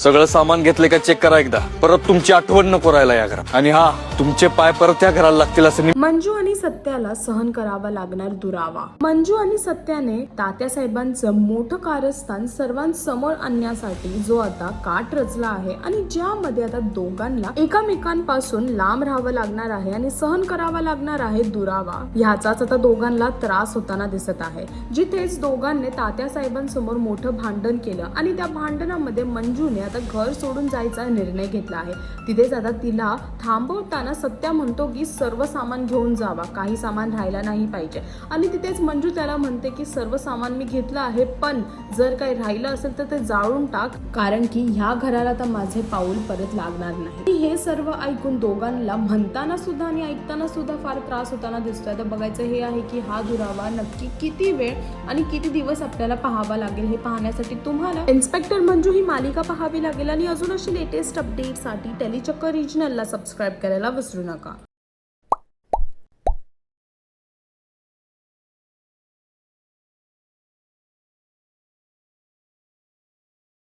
सगळं सामान घेतले का चेक करा एकदा. परत तुमची आठवण नको राहायला या घरात. आणि हा, तुमचे पाय परत त्या घराला लागतील असं मी. मंजू आणि सत्याला सहन करावा लागणार दुरावा. मंजू आणि सत्याने तात्यासाहेबांचं मोठं कारस्थान सर्वांसमोर आणण्यासाठी जो आता काट रचला आहे आणि ज्यामध्ये आता दोघांना एकमेकांपासून लांब राहावं लागणार आहे आणि सहन करावा लागणार आहे दुरावा. ह्याचाच आता दोघांना त्रास होताना दिसत आहे. जिथेच दोघांनी तात्यासाहेबांसमोर मोठं भांडण केलं आणि त्या भांडणामध्ये मंजूने आता घर सोडून जायचा निर्णय घेतला आहे. तिथेच आता तिला थांबवताना सत्या म्हणतो की सर्व सामान घेऊन जावा, काही सामान राहायला नाही पाहिजे. आणि तिथेच मंजू त्याला म्हणते की सर्व सामान मी घेतलं आहे, पण जर काही राहिलं असेल तर ते जाळून टाक, कारण की ह्या घराला आता माझे पाऊल परत लागणार नाही. हे सर्व ऐकून दोघांना म्हणताना सुद्धा आणि ऐकताना सुद्धा फार त्रास होताना दिसतोय. तर बघायचं हे आहे की हा दुरावा नक्की किती वेळ आणि किती दिवस आपल्याला पाहावा लागेल. हे पाहण्यासाठी तुम्हाला इन्स्पेक्टर मंजू ही मालिका पाहावी लागेल. आणि अजून अशी लेटेस्ट अपडेटसाठी टेलीचक्कर रिजनलला सबस्क्राईब करायला विसरू नका.